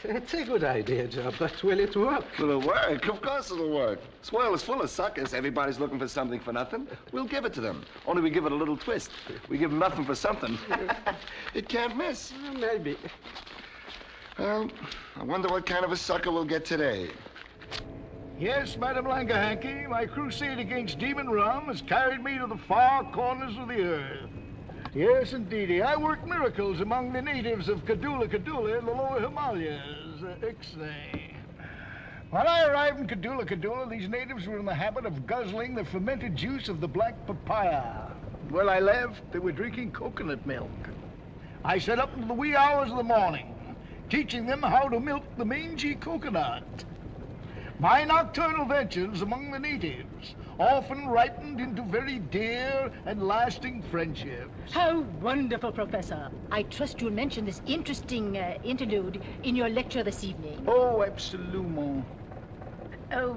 It's a good idea, Joe, but will it work? Will it work? Of course it'll work. This world is full of suckers. Everybody's looking for something for nothing. We'll give it to them. Only we give it a little twist. We give them nothing for something. It can't miss. Maybe. Well, I wonder what kind of a sucker we'll get today. Yes, Madam Langahanky, my crusade against demon rum has carried me to the far corners of the earth. Yes, indeedy. I work miracles among the natives of Kadula in the lower Himalayas. Ixnay. When I arrived in Kadula, these natives were in the habit of guzzling the fermented juice of the black papaya. When I left, they were drinking coconut milk. I sat up into the wee hours of the morning, teaching them how to milk the mangy coconut. My nocturnal ventures among the natives often ripened into very dear and lasting friendships. How wonderful, Professor. I trust you'll mention this interesting interlude in your lecture this evening. Oh, absolument. Oh,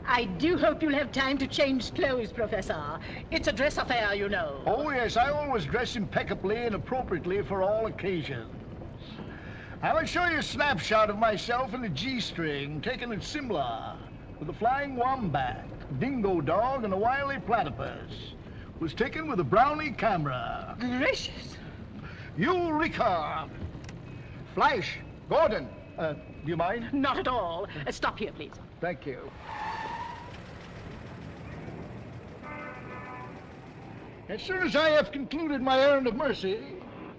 I do hope you'll have time to change clothes, Professor. It's a dress affair, you know. Oh, yes, I always dress impeccably and appropriately for all occasions. I will show you a snapshot of myself in a G-string taken at Simla with a flying wombat, dingo dog, and a wily platypus. It was taken with a Brownie camera. Gracious. Eureka! Flash, Gordon, do you mind? Not at all. Stop here, please. Thank you. As soon as I have concluded my errand of mercy,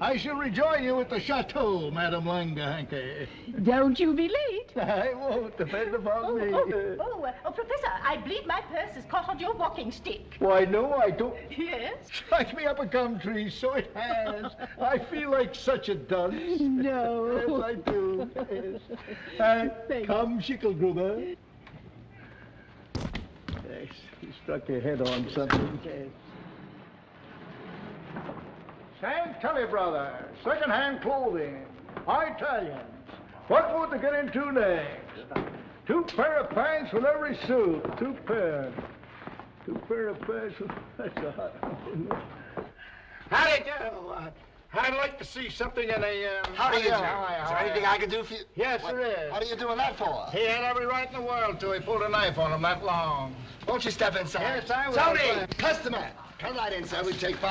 I shall rejoin you at the chateau, Madam Langahanky. Don't you be late. I won't. Depend upon me. Professor, I believe my purse is caught on your walking stick. Why, no, I don't. Yes? Strike me up a gum tree, so it has. I feel like such a dunce. No. Yes, I do. Yes. Come, Schickelgruber. Yes, you struck your head on something. Yes. Sam Kelly Brothers, second-hand clothing, Italians. What would they get into next? 2 pair of pants with every suit. 2 pair. 2 pair of pants with... That's a hot one. Howdy, Joe. I'd like to see something in a... How do you do? Is there anything I can do for you? Yes, there is. What are you doing that for? He had every right in the world till he pulled a knife on him that long. Won't you step inside? Yes, I will. Tony, customer. Come right in, sir. We take 5.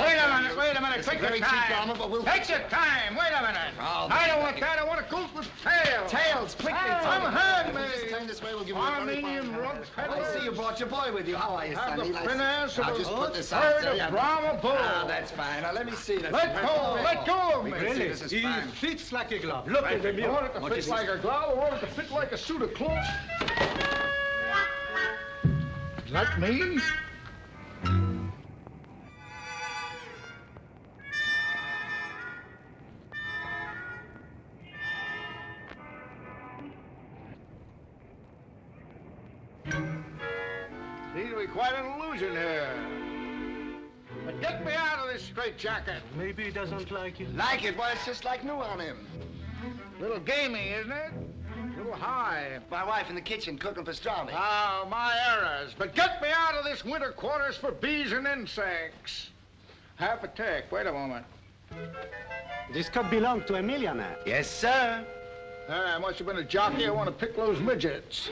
Wait a minute. It's Take a your very cheap time. garment, but we'll... Take your time. Wait a minute. Oh, I don't want that. I want a coat with tails. Tails, quickly. Unhand me. Just turn this way. We'll give you a very fine Armenian rug I see you brought your boy with you. How are you, Have Sonny? the finesse of I'll a just put this third out. of Brahma bull. Ah, that's fine. Now, let me see. That's Let go of me. Really? This is fine. Fits like a glove. Look at him. I want it to fit like a glove. I want it to fit like a suit of clothes. Is that me? Seems to be quite an illusion here. But get me out of this straitjacket. Maybe he doesn't like it. Like it? Well, it's just like new on him. Little gamey, isn't it? Little high. My wife in the kitchen cooking pastrami. Oh, my errors. But get me out of this winter quarters for bees and insects. Half a tick. Wait a moment. This could belong to a millionaire. Yes, sir. I must have been a jockey. I want to pick those midgets.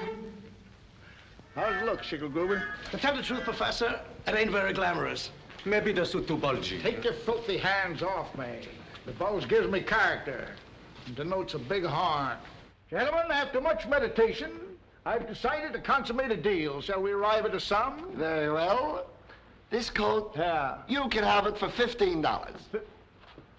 How's it look, Schickelgruber? To tell the truth, Professor, it ain't very glamorous. Maybe the suit too bulgy. Take your filthy hands off me. The bulge gives me character and denotes a big heart. Gentlemen, after much meditation, I've decided to consummate a deal. Shall we arrive at a sum? Very well. This coat, Yeah. you can have it for $15.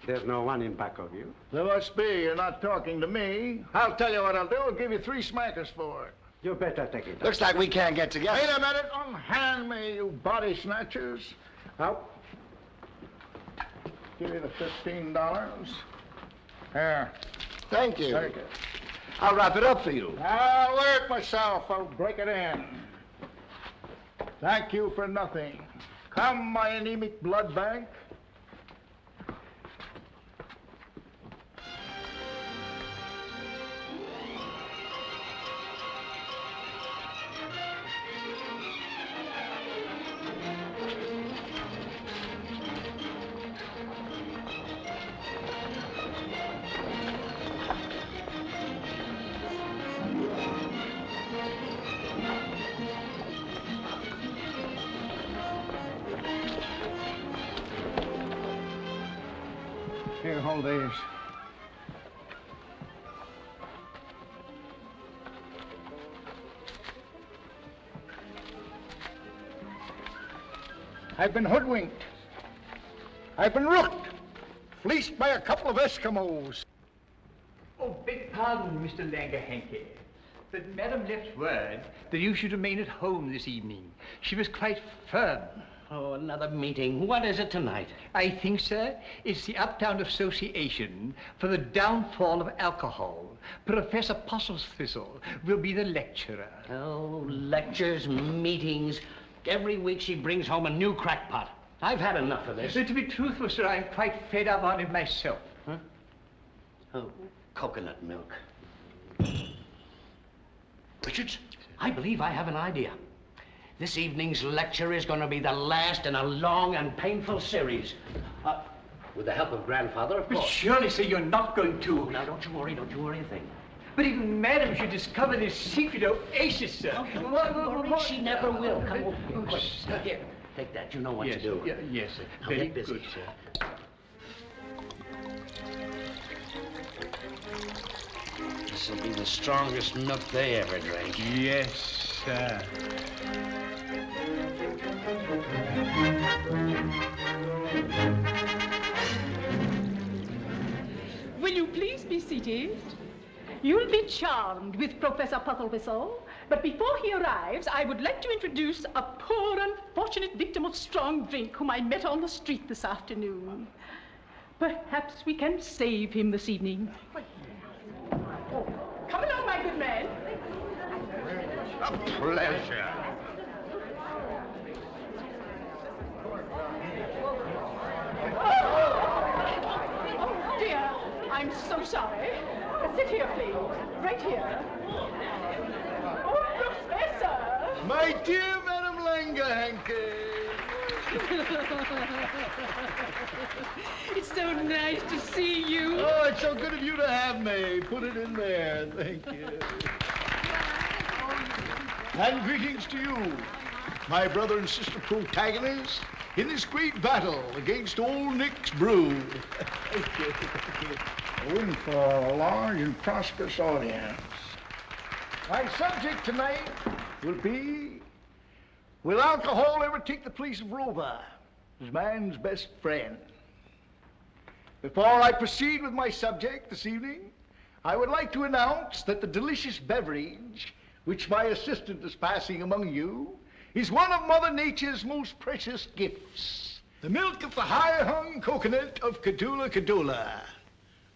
There's no one in back of you. There must be. You're not talking to me. I'll tell you what I'll do. I'll give you 3 smackers for it. You better take it. Looks like we can't get together. Wait a minute. Unhand me, you body snatchers. Out. Give you the $15. There. Thank you. Take it. I'll wrap it up for you. I'll wear it myself. I'll break it in. Thank you for nothing. Come, my anemic blood bank. Here, hold these. I've been hoodwinked. I've been rooked. Fleeced by a couple of Eskimos. Oh, beg pardon, Mr. Langerhanke. But Madam left word that you should remain at home this evening. She was quite firm. Oh, another meeting. What is it tonight? I think, sir, it's the Uptown Association for the Downfall of Alcohol. Professor Postlethistle will be the lecturer. Oh, lectures, meetings. Every week she brings home a new crackpot. I've had enough of this. To be truthful, sir, I'm quite fed up on it myself. Huh? Oh, coconut milk. Richards, I believe I have an idea. This evening's lecture is going to be the last in a long and painful series. With the help of Grandfather, of But course. surely, sir, you're not going to. Now, don't you worry a thing. But even Madam should discover this secret oasis, sir. Don't worry, she never will. Come over here, quick. Here, take that. You know what Yes, to do. yes, sir. Now Very get busy, good, sir. This will be the strongest milk they ever drank. Yes, sir. Will you please be seated? You'll be charmed with Professor Postlethistle, but before he arrives, I would like to introduce a poor unfortunate victim of strong drink whom I met on the street this afternoon. Perhaps we can save him this evening. Oh, come along, my good man. A pleasure. Oh, dear, I'm so sorry. Sit here, please. Right here. Oh, Professor! My dear Madam Langerhanke. It's so nice to see you. Oh, it's so good of you to have me. Put it in there. Thank you. And greetings to you, my brother and sister protagonists in this great battle against old Nick's brew. Thank you. We're in for a large and prosperous audience. My subject tonight will be, will alcohol ever take the place of Rover as man's best friend? Before I proceed with my subject this evening, I would like to announce that the delicious beverage which my assistant is passing among you is one of Mother Nature's most precious gifts. The milk of the high-hung coconut of Kadula Kadula.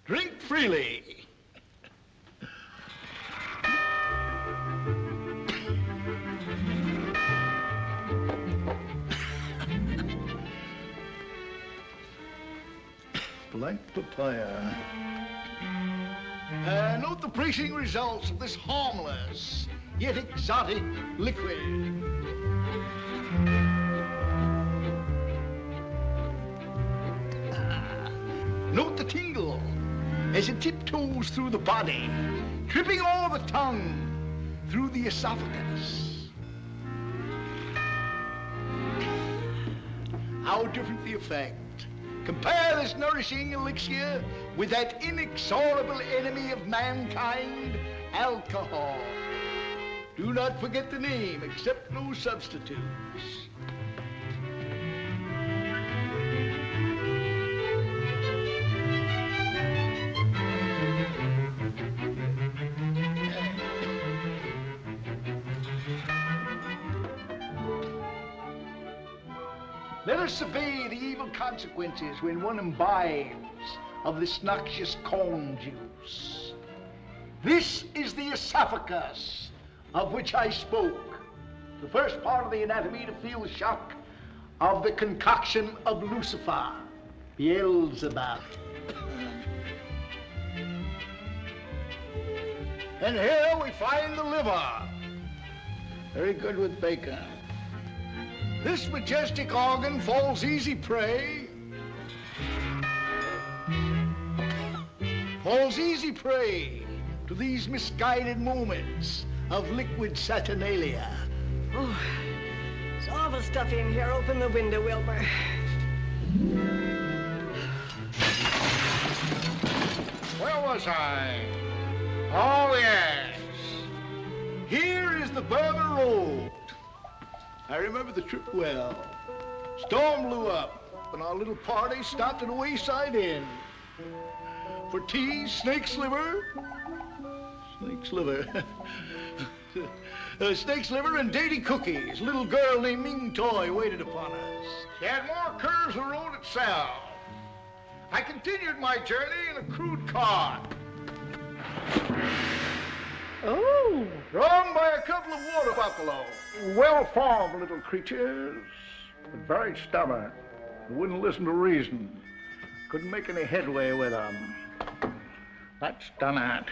Drink freely. Black papaya. Note the pleasing results of this harmless yet exotic liquid. Note the tingle as it tiptoes through the body, tripping over the tongue through the esophagus. How different the effect. Compare this nourishing elixir with that inexorable enemy of mankind, alcohol. Do not forget the name, accept no substitutes. Let us survey the evil consequences when one imbibes of this noxious corn juice. This is the esophagus of which I spoke. The first part of the anatomy to feel the shock of the concoction of Lucifer, Beelzebub. And here we find the liver. Very good with bacon. This majestic organ falls easy prey. Falls easy prey to these misguided moments of liquid saturnalia. Oh, it's awful stuffy in here. Open the window, Wilbur. was I? Oh, yes. Here is the Berber Road. I remember the trip well. Storm blew up, and our little party stopped at a wayside inn. For tea, snake sliver. Snake sliver. Snake sliver and dainty cookies. Little girl named Ming Toy waited upon us. She had more curves than the road itself. I continued my journey in a crude car. Oh. Drawn by a couple of water buffalo. Well-formed little creatures, but very stubborn. Wouldn't listen to reason. Couldn't make any headway with them. That's done it.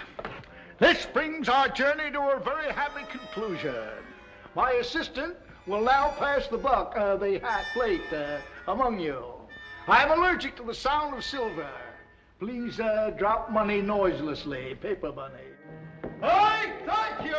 This brings our journey to a very happy conclusion. My assistant will now pass the hat plate among you. I'm allergic to the sound of silver. Please drop money noiselessly, paper money. I thank you!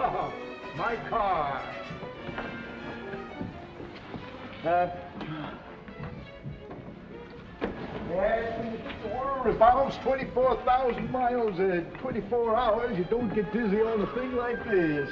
Oh, my car. When the world revolves 24,000 miles in 24 hours, you don't get dizzy on a thing like this.